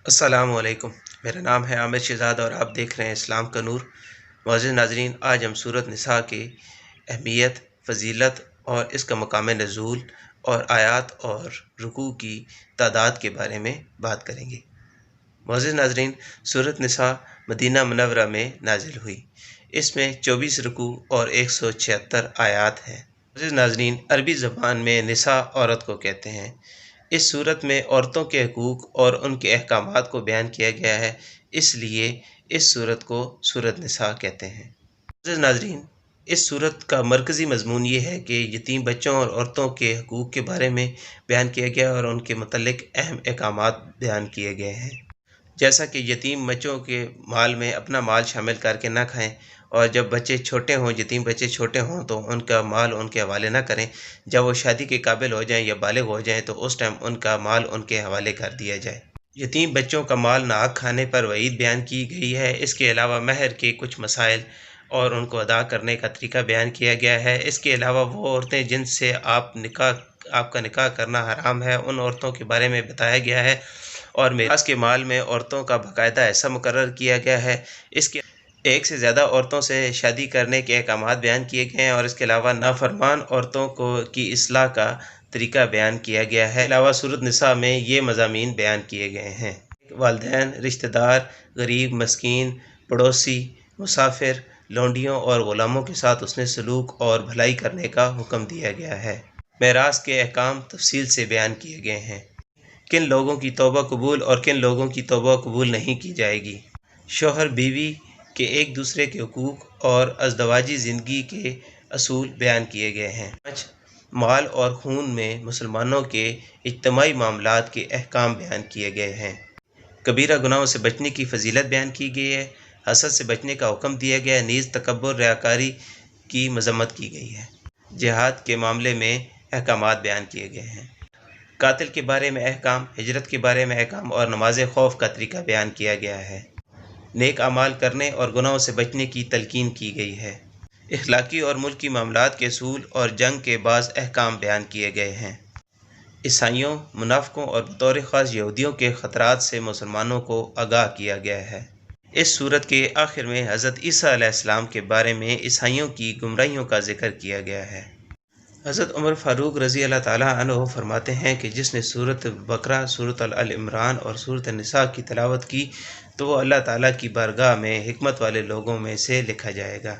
السلام علیکم۔ میرا نام ہے عامر شہزاد اور آپ دیکھ رہے ہیں اسلام کا نور۔ معزز ناظرین، آج ہم سورۃ نساء کی اہمیت، فضیلت اور اس کا مقام نزول اور آیات اور رکوع کی تعداد کے بارے میں بات کریں گے۔ معزز ناظرین، سورۃ نساء مدینہ منورہ میں نازل ہوئی۔ اس میں 24 رکوع اور 176 آیات ہیں۔ معزز ناظرین، عربی زبان میں نساء عورت کو کہتے ہیں۔ اس صورت میں عورتوں کے حقوق اور ان کے احکامات کو بیان کیا گیا ہے، اس لیے اس صورت کو سورۃ نساء کہتے ہیں۔ معزز ناظرین، اس صورت کا مرکزی مضمون یہ ہے کہ یتیم بچوں اور عورتوں کے حقوق کے بارے میں بیان کیا گیا اور ان کے متعلق اہم احکامات بیان کیے گئے ہیں، جیسا کہ یتیم بچوں کے مال میں اپنا مال شامل کر کے نہ کھائیں، اور جب بچے چھوٹے ہوں، یتیم بچے چھوٹے ہوں تو ان کا مال ان کے حوالے نہ کریں۔ جب وہ شادی کے قابل ہو جائیں یا بالغ ہو جائیں تو اس ٹائم ان کا مال ان کے حوالے کر دیا جائے۔ یتیم بچوں کا مال ناحق کھانے پر وعید بیان کی گئی ہے۔ اس کے علاوہ مہر کے کچھ مسائل اور ان کو ادا کرنے کا طریقہ بیان کیا گیا ہے۔ اس کے علاوہ وہ عورتیں جن سے آپ کا نکاح کرنا حرام ہے، ان عورتوں کے بارے میں بتایا گیا ہے، اور میراث کے مال میں عورتوں کا باقاعدہ حصہ مقرر کیا گیا ہے۔ اس کے ایک سے زیادہ عورتوں سے شادی کرنے کے احکامات بیان کیے گئے ہیں، اور اس کے علاوہ نافرمان عورتوں کی اصلاح کا طریقہ بیان کیا گیا ہے۔ اس کے علاوہ سورۃ نساء میں یہ مضامین بیان کیے گئے ہیں: والدین، رشتہ دار، غریب، مسکین، پڑوسی، مسافر، لونڈیوں اور غلاموں کے ساتھ حسن سلوک اور بھلائی کرنے کا حکم دیا گیا ہے۔ میراث کے احکام تفصیل سے بیان کیے گئے ہیں۔ کن لوگوں کی توبہ قبول اور کن لوگوں کی توبہ قبول نہیں کی جائے گی۔ شوہر بیوی کے ایک دوسرے کے حقوق اور ازدواجی زندگی کے اصول بیان کیے گئے ہیں۔ مال اور خون میں مسلمانوں کے اجتماعی معاملات کے احکام بیان کیے گئے ہیں۔ کبیرہ گناہوں سے بچنے کی فضیلت بیان کی گئی ہے۔ حسد سے بچنے کا حکم دیا گیا ہے، نیز تکبر، ریاکاری کی مذمت کی گئی ہے۔ جہاد کے معاملے میں احکامات بیان کیے گئے ہیں۔ قاتل کے بارے میں احکام، ہجرت کے بارے میں احکام اور نماز خوف کا طریقہ بیان کیا گیا ہے۔ نیک اعمال کرنے اور گناہوں سے بچنے کی تلقین کی گئی ہے۔ اخلاقی اور ملکی معاملات کے اصول اور جنگ کے بعض احکام بیان کیے گئے ہیں۔ عیسائیوں، منافقوں اور بطور خاص یہودیوں کے خطرات سے مسلمانوں کو آگاہ کیا گیا ہے۔ اس صورت کے آخر میں حضرت عیسیٰ علیہ السلام کے بارے میں عیسائیوں کی گمراہیوں کا ذکر کیا گیا ہے۔ حضرت عمر فاروق رضی اللہ تعالیٰ عنہ فرماتے ہیں کہ جس نے سورۃ بقرہ، سورۃ آل عمران اور سورۃ النساء کی تلاوت کی تو وہ اللہ تعالیٰ کی بارگاہ میں حکمت والے لوگوں میں سے لکھا جائے گا۔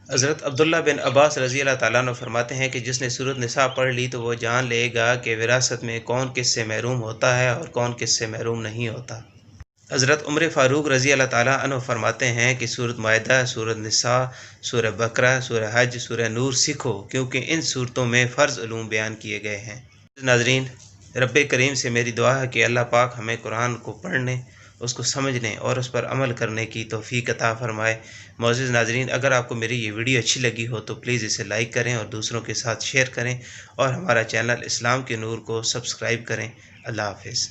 حضرت عبداللہ بن عباس رضی اللہ تعالیٰ عنہ فرماتے ہیں کہ جس نے سورۃ نساء پڑھ لی تو وہ جان لے گا کہ وراثت میں کون کس سے محروم ہوتا ہے اور کون کس سے محروم نہیں ہوتا۔ حضرت عمر فاروق رضی اللہ تعالیٰ عنہ فرماتے ہیں کہ سورۃ مائدہ، سورۃ نساء، سورہ بقرہ، سورہ حج، سورہ نور سیکھو، کیونکہ ان صورتوں میں فرض علوم بیان کیے گئے ہیں۔ ناظرین، رب کریم سے میری دعا ہے کہ اللہ پاک ہمیں قرآن کو پڑھنے، اس کو سمجھنے اور اس پر عمل کرنے کی توفیق عطا فرمائے۔ معزز ناظرین، اگر آپ کو میری یہ ویڈیو اچھی لگی ہو تو پلیز اسے لائک کریں اور دوسروں کے ساتھ شیئر کریں، اور ہمارا چینل اسلام کے نور کو سبسکرائب کریں۔ اللہ حافظ۔